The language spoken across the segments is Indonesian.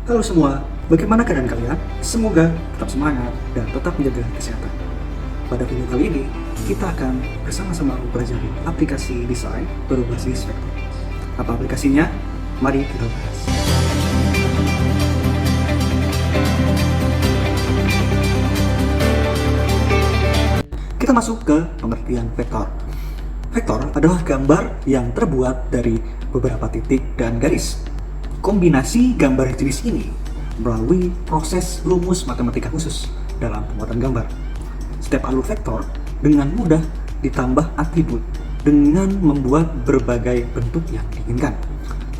Halo semua, bagaimana keadaan kalian? Semoga tetap semangat dan tetap menjaga kesehatan. Pada video kali ini, kita akan bersama-sama mempelajari aplikasi desain berbasis vektor. Apa aplikasinya? Mari kita bahas. Kita masuk ke pengertian vektor. Vektor adalah gambar yang terbuat dari beberapa titik dan garis. Kombinasi gambar jenis ini melalui proses rumus matematika khusus dalam pembuatan gambar. Setiap alur vektor dengan mudah ditambah atribut dengan membuat berbagai bentuk yang diinginkan.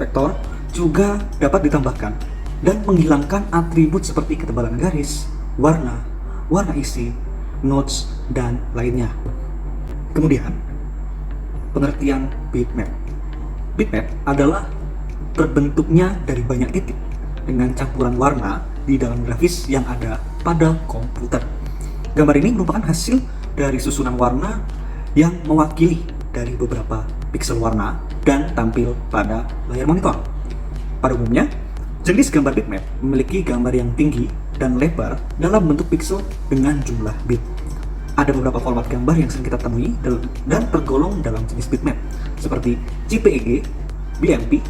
Vektor juga dapat ditambahkan dan menghilangkan atribut seperti ketebalan garis, warna isi, nodes, dan lainnya. Kemudian, pengertian bitmap. Bitmap adalah terbentuknya dari banyak titik dengan campuran warna di dalam grafis yang ada pada komputer. Gambar ini merupakan hasil dari susunan warna yang mewakili dari beberapa piksel warna dan tampil pada layar monitor. Pada umumnya, jenis gambar bitmap memiliki gambar yang tinggi dan lebar dalam bentuk piksel dengan jumlah bit. Ada beberapa format gambar yang sering kita temui dan tergolong dalam jenis bitmap, seperti JPEG, BMP,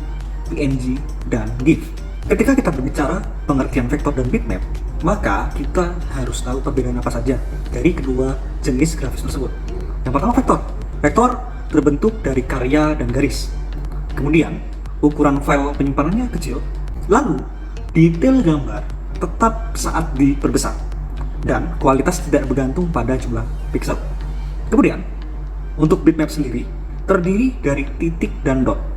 PNG, dan GIF. Ketika kita berbicara pengertian vektor dan bitmap, maka kita harus tahu perbedaan apa saja dari kedua jenis grafis tersebut. Yang pertama, vektor. Vektor terbentuk dari karya dan garis. Kemudian, ukuran file penyimpanannya kecil. Lalu, detail gambar tetap saat diperbesar. Dan kualitas tidak bergantung pada jumlah piksel. Kemudian, untuk bitmap sendiri, terdiri dari titik dan dot.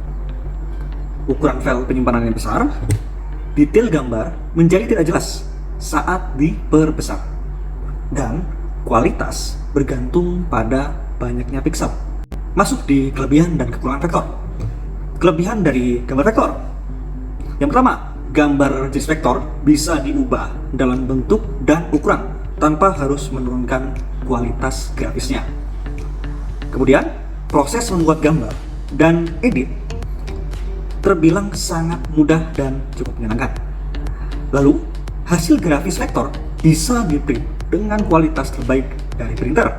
Ukuran file penyimpanannya besar, detail gambar menjadi tidak jelas saat diperbesar, dan kualitas bergantung pada banyaknya piksel. Masuk di kelebihan dan kekurangan vektor. Kelebihan dari gambar vektor. Yang pertama, gambar jenis vektor bisa diubah dalam bentuk dan ukuran tanpa harus menurunkan kualitas grafisnya. Kemudian, proses membuat gambar dan edit terbilang sangat mudah dan cukup menyenangkan. Lalu, hasil grafis vektor bisa di-print dengan kualitas terbaik dari printer.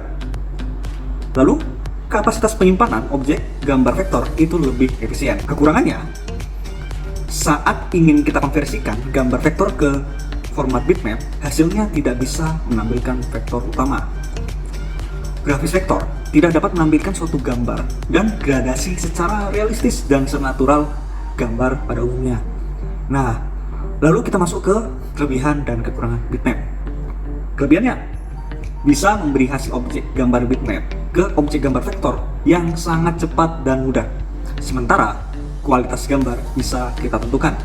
Lalu, kapasitas penyimpanan objek gambar vektor itu lebih efisien. Kekurangannya, saat ingin kita konversikan gambar vektor ke format bitmap, hasilnya tidak bisa menampilkan vektor utama. Grafis vektor tidak dapat menampilkan suatu gambar dan gradasi secara realistis dan senatural gambar pada umumnya. Nah, lalu kita masuk ke kelebihan dan kekurangan bitmap. Kelebihannya, bisa memberi hasil objek gambar bitmap ke objek gambar vektor yang sangat cepat dan mudah. Sementara, kualitas gambar bisa kita tentukan.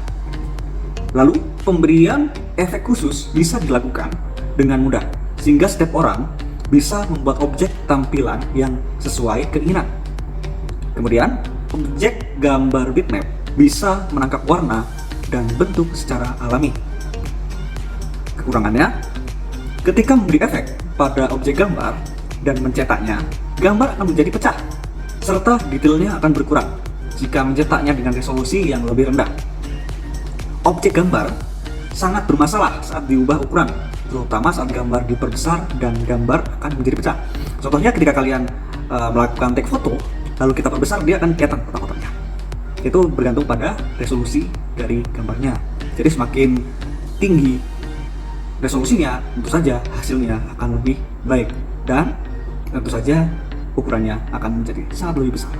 Lalu, pemberian efek khusus bisa dilakukan dengan mudah, sehingga setiap orang bisa membuat objek tampilan yang sesuai keinginan. Kemudian, objek gambar bitmap bisa menangkap warna dan bentuk secara alami. Kekurangannya, ketika memberi efek pada objek gambar dan mencetaknya, gambar akan menjadi pecah, serta detailnya akan berkurang jika mencetaknya dengan resolusi yang lebih rendah. Objek gambar sangat bermasalah saat diubah ukuran, terutama saat gambar diperbesar dan gambar akan menjadi pecah. Contohnya ketika kalian melakukan take foto, lalu kita perbesar, dia akan kelihatan kotak-kotaknya. Itu bergantung pada resolusi dari gambarnya. Jadi semakin tinggi resolusinya, tentu saja hasilnya akan lebih baik, dan tentu saja ukurannya akan menjadi sangat lebih besar.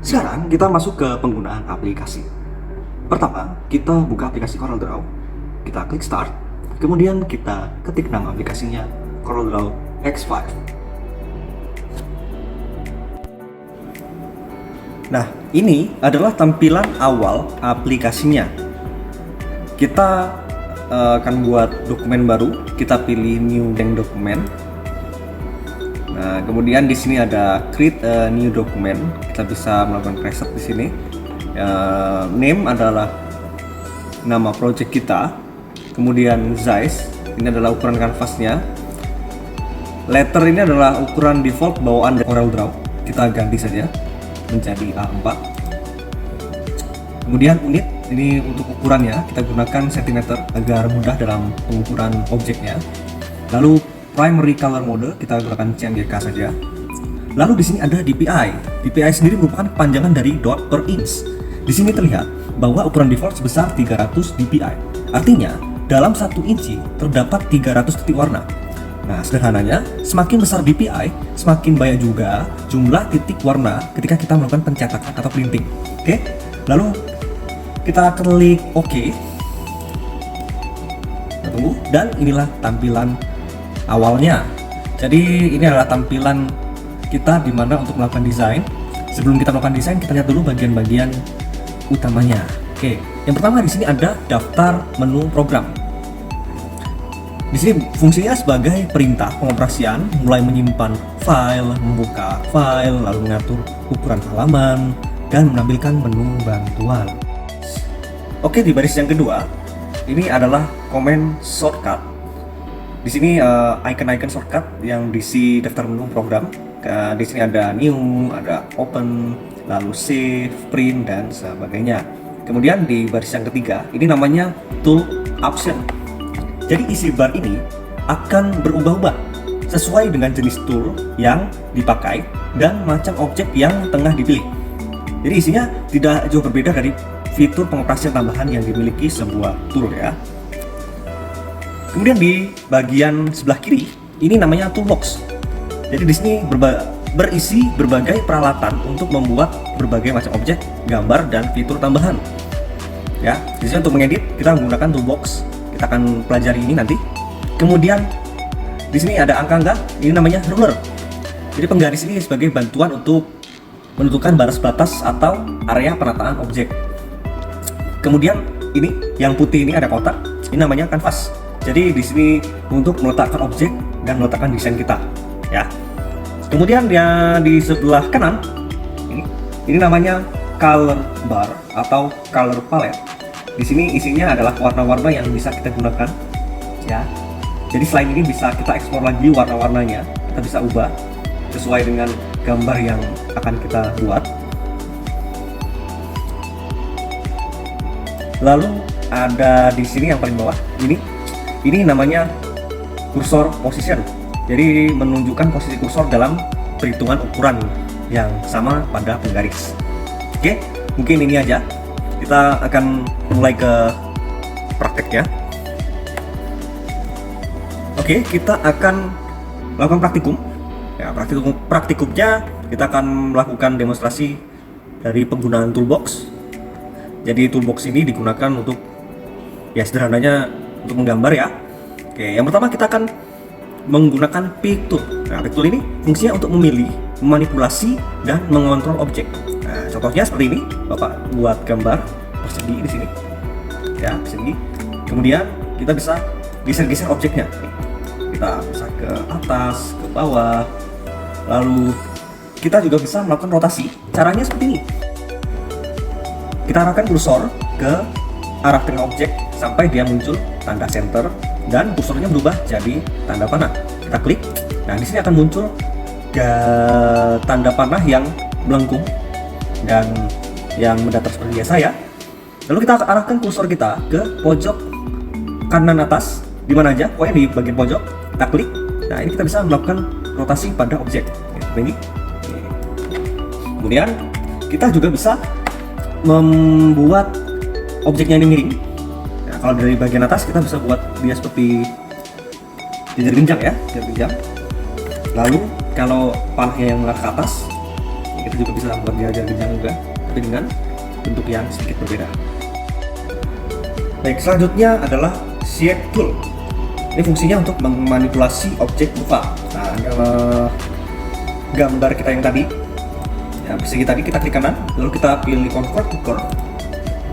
Sekarang kita masuk ke penggunaan aplikasi. Pertama, kita buka aplikasi CorelDRAW, kita klik Start, kemudian kita ketik nama aplikasinya CorelDRAW X5. Nah, ini adalah tampilan awal aplikasinya. Kita akan buat dokumen baru, kita pilih New Blank Document. Nah, kemudian di sini ada Create a New Document. Kita bisa melakukan preset di sini. Name adalah nama project kita. Kemudian size, ini adalah ukuran kanvasnya. Letter ini adalah ukuran default bawaan dari CorelDRAW. Kita ganti saja menjadi A4. Kemudian unit Ini untuk ukurannya kita gunakan cm agar mudah dalam pengukuran objeknya. Lalu primary color mode kita gunakan CMYK saja. Lalu di sini ada DPI. DPI sendiri merupakan kepanjangan dari dot per inch. Di sini terlihat bahwa ukuran default sebesar 300 DPI. Artinya, dalam 1 inci terdapat 300 titik warna. Nah, sederhananya, semakin besar DPI, semakin banyak juga jumlah titik warna ketika kita melakukan pencetakan atau printing. Oke, lalu kita klik OK. Kita tunggu, dan inilah tampilan awalnya. Jadi ini adalah tampilan kita di mana untuk melakukan desain. Sebelum kita melakukan desain, kita lihat dulu bagian-bagian utamanya. Oke, yang pertama di sini ada daftar menu program. Di sini fungsinya sebagai perintah pengoperasian, mulai menyimpan file, membuka file, lalu mengatur ukuran halaman, dan menampilkan menu bantuan. Oke, di baris yang kedua, ini adalah command shortcut. Di sini icon-icon shortcut yang diisi daftar menu program. Di sini ada new, ada open, lalu save, print, dan sebagainya. Kemudian di baris yang ketiga, ini namanya tool option. Jadi isi bar ini akan berubah-ubah sesuai dengan jenis tool yang dipakai dan macam objek yang tengah dipilih. Jadi isinya tidak jauh berbeda dari fitur pengoperasian tambahan yang dimiliki sebuah tool ya. Kemudian di bagian sebelah kiri, ini namanya toolbox. Jadi di sini berisi berbagai peralatan untuk membuat berbagai macam objek, gambar, dan fitur tambahan. Ya, di sini untuk mengedit kita menggunakan toolbox. Kita akan pelajari ini nanti. Kemudian di sini ada angka-angka, ini namanya ruler. Jadi penggaris ini sebagai bantuan untuk menentukan batas batas atau area penataan objek. Kemudian ini yang putih ini ada kotak, ini namanya kanvas. Jadi di sini untuk meletakkan objek dan meletakkan desain kita. Ya. Kemudian yang di sebelah kanan ini namanya color bar atau color palette. Di sini isinya adalah warna-warna yang bisa kita gunakan ya. Jadi selain ini bisa kita eksplor lagi warna-warnanya, kita bisa ubah sesuai dengan gambar yang akan kita buat. Lalu ada di sini yang paling bawah ini namanya cursor position. Jadi menunjukkan posisi kursor dalam perhitungan ukuran yang sama pada penggaris. Oke, mungkin ini aja. Kita akan mulai ke prakteknya. Oke, kita akan melakukan praktikum. Ya, praktikumnya kita akan melakukan demonstrasi dari penggunaan toolbox. Jadi toolbox ini digunakan untuk ya sederhananya untuk menggambar ya. Oke, yang pertama kita akan menggunakan pick tool. Nah, pick tool ini fungsinya untuk memilih, memanipulasi, dan mengontrol objek. Nah, contohnya seperti ini, Bapak buat gambar persegi di sini, ya persegi. Kemudian kita bisa geser-geser objeknya. Kita bisa ke atas, ke bawah. Lalu kita juga bisa melakukan rotasi. Caranya seperti ini. Kita arahkan kursor ke arah tengah objek sampai dia muncul tanda center dan kursornya berubah jadi tanda panah. Kita klik. Nah, di sini akan muncul tanda panah yang melengkung dan yang mendatar seperti biasa ya. Lalu kita arahkan kursor kita ke pojok kanan atas, di mana aja, pokoknya di bagian pojok. Kita klik. Nah, ini kita bisa melakukan rotasi pada objek. Seperti ini. Kemudian kita juga bisa membuat objeknya ini miring. Nah, kalau dari bagian atas kita bisa buat dia seperti jajar genjang ya, jajar genjang. Lalu kalau panahnya yang mengarah ke atas, kita juga bisa membuat dia jajar genjang juga, tapi dengan bentuk yang sedikit berbeda. Baik, selanjutnya adalah shape tool. Ini fungsinya untuk memanipulasi objek rupa. Nah, gambar kita yang tadi, ya persegi tadi kita klik kanan, lalu kita pilih convert to curve,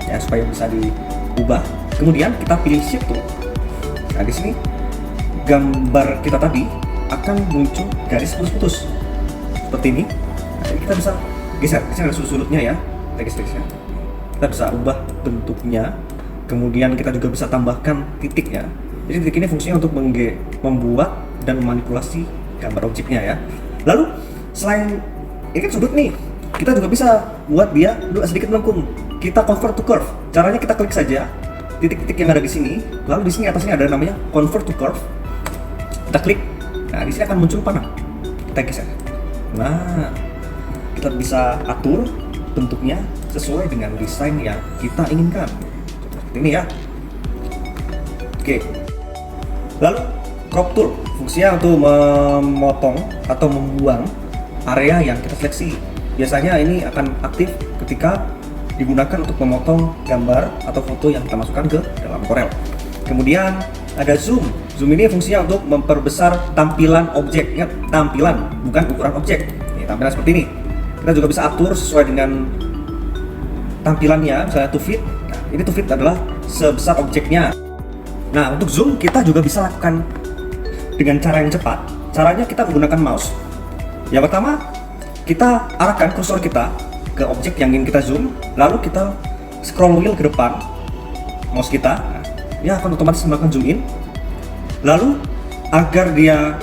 ya supaya bisa diubah. Kemudian kita pilih shape tool. Nah, di sini gambar kita tadi akan muncul garis putus-putus seperti ini. Nah, kita bisa geser sudut-sudutnya ya. Kita geser. Kita bisa ubah bentuknya. Kemudian kita juga bisa tambahkan titiknya. Jadi titik ini fungsinya untuk membuat dan memanipulasi gambar objeknya ya. Lalu selain ini kan sudut nih, kita juga bisa buat dia sedikit melengkung. kita convert to curve. Caranya kita klik saja titik-titik yang ada di sini, lalu di sini atasnya ada namanya convert to curve. Kita klik. Nah, di sini akan muncul panah. Kita geser. Nah, kita bisa atur bentuknya sesuai dengan desain yang kita inginkan. Seperti ini ya. Oke. Lalu crop tool, fungsinya untuk memotong atau membuang area yang kita seleksi. Biasanya ini akan aktif ketika digunakan untuk memotong gambar atau foto yang kita masukkan ke dalam Corel. Kemudian ada zoom. Zoom ini fungsinya untuk memperbesar tampilan objek. Ingat, tampilan, bukan ukuran objek. Ini tampilan seperti ini. Kita juga bisa atur sesuai dengan tampilannya, misalnya to fit. Nah, ini to fit adalah sebesar objeknya. Nah, untuk zoom kita juga bisa lakukan dengan cara yang cepat. Caranya kita menggunakan mouse. Yang pertama, kita arahkan kursor kita ke objek yang ingin kita zoom, lalu kita scroll wheel ke depan mouse kita. Nah, dia akan otomatis melakukan zoom in. Lalu agar dia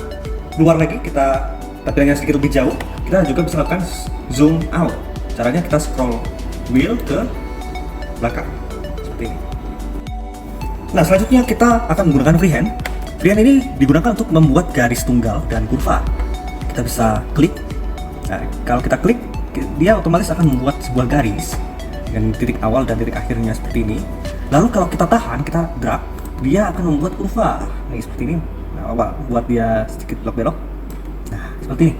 keluar lagi, kita tampilannya sedikit lebih jauh, kita juga bisa lakukan zoom out. Caranya kita scroll wheel ke belakang seperti ini. Nah, selanjutnya kita akan menggunakan freehand. Freehand ini digunakan untuk membuat garis tunggal dan kurva. Kita bisa klik. Nah, kalau kita klik, dia otomatis akan membuat sebuah garis dengan titik awal dan titik akhirnya seperti ini. Lalu kalau kita tahan, kita drag, dia akan membuat kurva. Nah, seperti ini. Nah, buat dia sedikit belok-belok. Nah, seperti ini.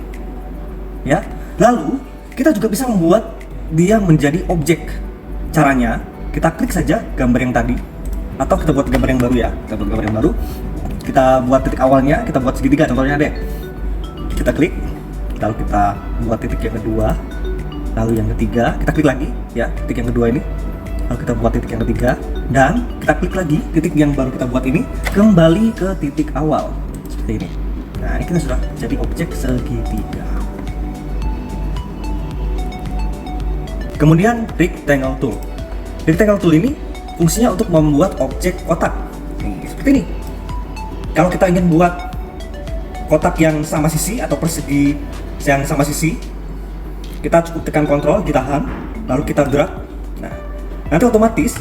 Ya. Lalu kita juga bisa membuat dia menjadi objek. Caranya, kita klik saja gambar yang tadi, atau kita buat gambar yang baru ya. Kita buat gambar yang baru. Kita buat titik awalnya, kita buat segitiga contohnya deh. Kita klik, lalu kita buat titik yang kedua, lalu yang ketiga, kita klik lagi ya, titik yang kedua ini, lalu kita buat titik yang ketiga, dan kita klik lagi titik yang baru kita buat ini, kembali ke titik awal seperti ini. Nah, ini kita sudah jadi objek segitiga. Kemudian rectangle tool. Rectangle tool ini fungsinya untuk membuat objek kotak. Nih, seperti ini. Kalau kita ingin buat kotak yang sama sisi atau persegi yang sama sisi, kita cukup tekan kontrol, ditahan, lalu kita drag. Nah, nanti otomatis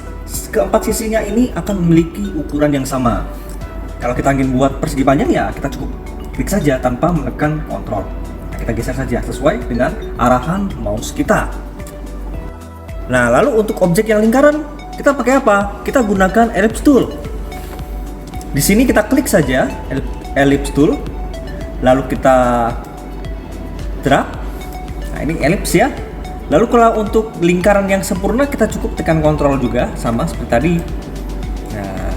keempat sisinya ini akan memiliki ukuran yang sama. Kalau kita ingin buat persegi panjang ya kita cukup klik saja tanpa menekan kontrol. Nah, kita geser saja sesuai dengan arahan mouse kita. Nah, lalu untuk objek yang lingkaran kita pakai apa? Kita gunakan ellipse tool. Di sini kita klik saja ellipse tool, lalu kita drag. Nah, ini ellipse ya. Lalu kalau untuk lingkaran yang sempurna kita cukup tekan kontrol juga, sama seperti tadi. Nah,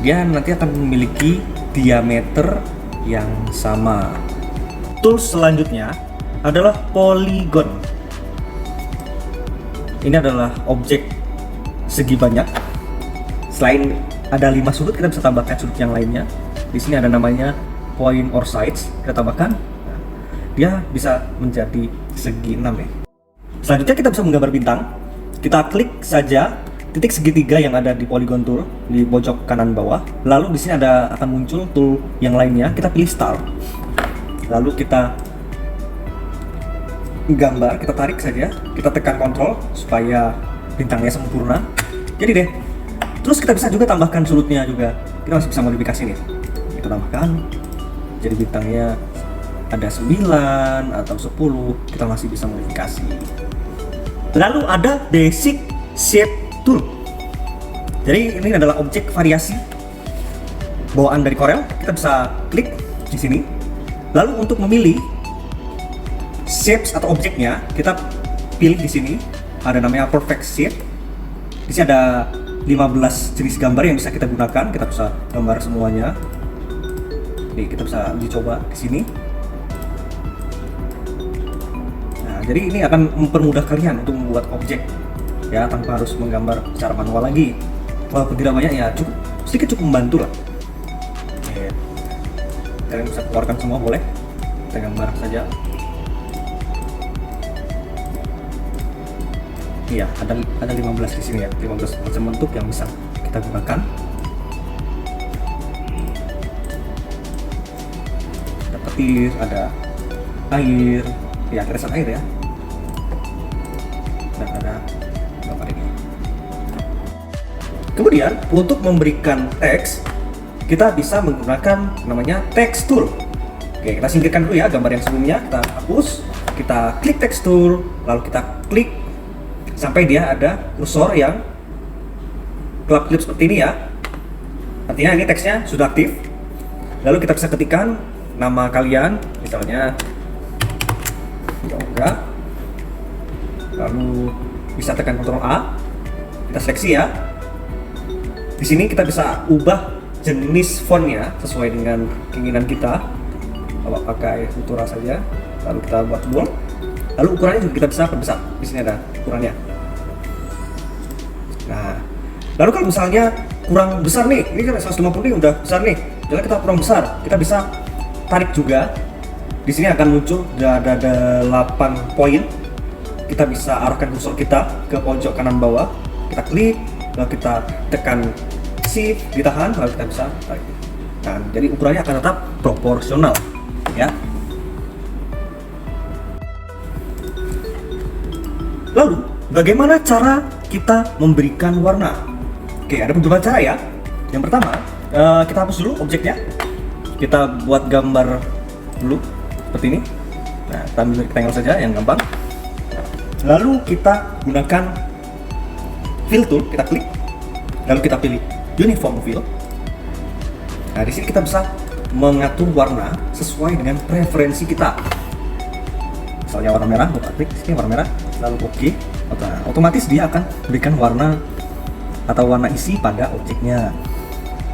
dia nanti akan memiliki diameter yang sama. Tools selanjutnya adalah polygon. Ini adalah objek segi banyak. Selain ada 5 sudut, kita bisa tambahkan sudut yang lainnya. Di sini ada namanya point or sides, kita tambahkan. Nah, dia bisa menjadi segi 6 ya. Selanjutnya kita bisa menggambar bintang. Kita klik saja titik segitiga yang ada di polygon tool di pojok kanan bawah. Lalu di sini akan muncul tool yang lainnya. Kita pilih star. Lalu kita gambar, kita tarik saja, kita tekan kontrol supaya bintangnya sempurna. Jadi deh. Terus kita bisa juga tambahkan sudutnya juga. Kita masih bisa modifikasi nih. Kita tambahkan. Jadi bintangnya ada 9 atau 10, kita masih bisa modifikasi. Lalu ada basic shape tool. Jadi ini adalah objek variasi bawaan dari Corel. Kita bisa klik di sini. Lalu untuk memilih shapes atau objeknya, kita pilih di sini. Ada namanya perfect shape. Di sini ada 15 jenis gambar yang bisa kita gunakan. Kita bisa gambar semuanya. Nih, kita bisa dicoba di sini. Nah, jadi ini akan mempermudah kalian untuk membuat objek ya, tanpa harus menggambar secara manual lagi. Walaupun tidak banyak ya, sedikit cukup membantu lah. Oke. Kalian bisa keluarkan semua boleh. Kita gambar saja. Iya, ada 15 di sini ya, 15 macam bentuk yang bisa kita gunakan. Ada petir, ada air, ya keresan air ya. Dan ada Kemudian untuk memberikan teks, kita bisa menggunakan namanya text tool. Oke, kita singkirkan dulu ya gambar yang sebelumnya, kita hapus, kita klik text tool, lalu kita klik sampai dia ada kursor yang kelap-kelip seperti ini ya. Artinya ini teksnya sudah aktif. Lalu kita bisa ketikkan nama kalian, misalnya Yoga. Lalu bisa tekan Ctrl A, kita seleksi ya. Di sini kita bisa ubah jenis fontnya sesuai dengan keinginan kita. Kalau pakai Futura saja, lalu kita buat bold. Lalu ukurannya juga kita bisa perbesar. Di sini ada ukurannya. Nah, lalu kalau misalnya kurang besar nih, ini kan 150 nih udah besar nih. Jadi kita kurang besar, kita bisa tarik juga. Di sini akan muncul ada 8 poin. Kita bisa arahkan kursor kita ke pojok kanan bawah. Kita klik, lalu kita tekan shift, ditahan, lalu kita bisa tarik. Nah, jadi ukurannya akan tetap proporsional, ya. Lalu, bagaimana cara kita memberikan warna? Oke, ada beberapa cara ya. Yang pertama, kita hapus dulu objeknya. Kita buat gambar dulu seperti ini. Nah, kita ambil rectangle saja yang gampang. Lalu kita gunakan fill tool, kita klik, lalu kita pilih uniform fill. Nah, di sini kita bisa mengatur warna sesuai dengan preferensi kita. Misalnya warna merah, kita klik sini warna merah, lalu oke. Otomatis dia akan berikan warna atau warna isi pada objeknya.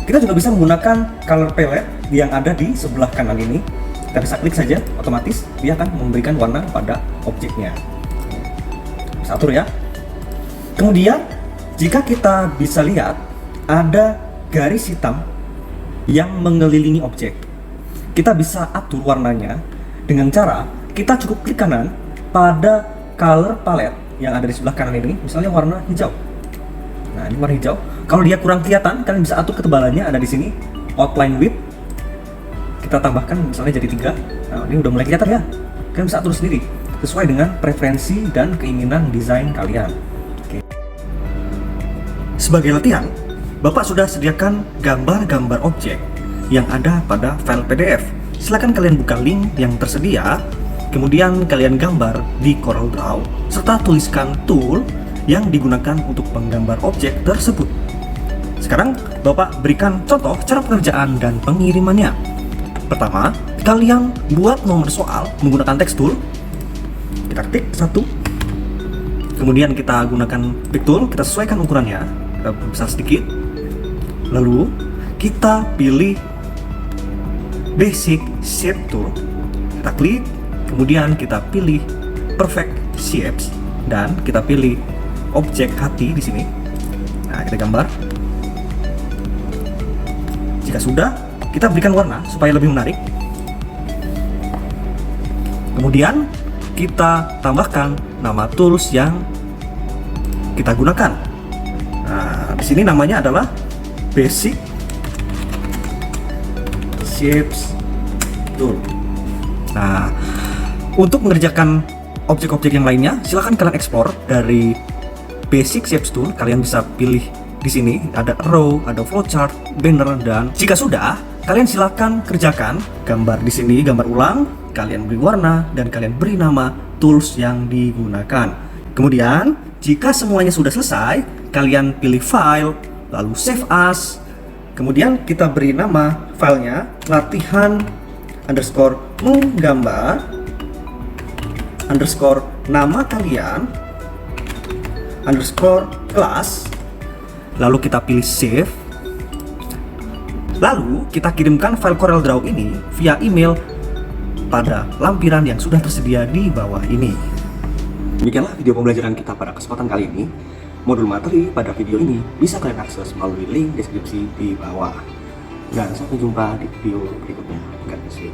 Kita juga bisa menggunakan color palette yang ada di sebelah kanan ini. Kita bisa klik saja, otomatis dia akan memberikan warna pada objeknya. Bisa atur ya. Kemudian jika kita bisa lihat ada garis hitam yang mengelilingi objek, kita bisa atur warnanya dengan cara kita cukup klik kanan pada color palette yang ada di sebelah kanan ini, misalnya warna hijau. Nah, ini warna hijau. Kalau dia kurang kelihatan, kalian bisa atur ketebalannya ada di sini. Outline width kita tambahkan misalnya jadi 3. Nah, ini udah mulai kelihatan ya. Kalian bisa atur sendiri sesuai dengan preferensi dan keinginan desain kalian. Oke. Sebagai latihan, Bapak sudah sediakan gambar-gambar objek yang ada pada file PDF. Silakan kalian buka link yang tersedia, kemudian kalian gambar di CorelDRAW serta tuliskan tool yang digunakan untuk menggambar objek tersebut. Sekarang Bapak berikan contoh cara pengerjaan dan pengirimannya. Pertama, kalian buat nomor soal menggunakan text tool. Kita ketik 1. Kemudian kita gunakan pick tool, kita sesuaikan ukurannya, kita besar sedikit. Lalu kita pilih basic shape tool. Kita klik, kemudian kita pilih perfect shapes dan kita pilih objek hati di sini. Nah, kita gambar. Jika sudah, kita berikan warna supaya lebih menarik. Kemudian kita tambahkan nama tools yang kita gunakan. Nah, di sini namanya adalah Basic Shapes Tool. Nah, untuk mengerjakan objek-objek yang lainnya, silahkan kalian ekspor dari Basic Shapes Tool. Kalian bisa pilih di sini ada arrow, ada flowchart, banner, dan jika sudah, kalian silahkan kerjakan gambar di sini, gambar ulang. Kalian beri warna dan kalian beri nama tools yang digunakan. Kemudian, jika semuanya sudah selesai, kalian pilih file, lalu save as. Kemudian kita beri nama filenya latihan underscore menggambar underscore nama kalian underscore kelas. Lalu kita pilih save. Lalu kita kirimkan file CorelDRAW ini via email pada lampiran yang sudah tersedia di bawah ini. Demikianlah video pembelajaran kita pada kesempatan kali ini. Modul materi pada video ini bisa kalian akses melalui link deskripsi di bawah. Dan sampai jumpa di video berikutnya. God bless you.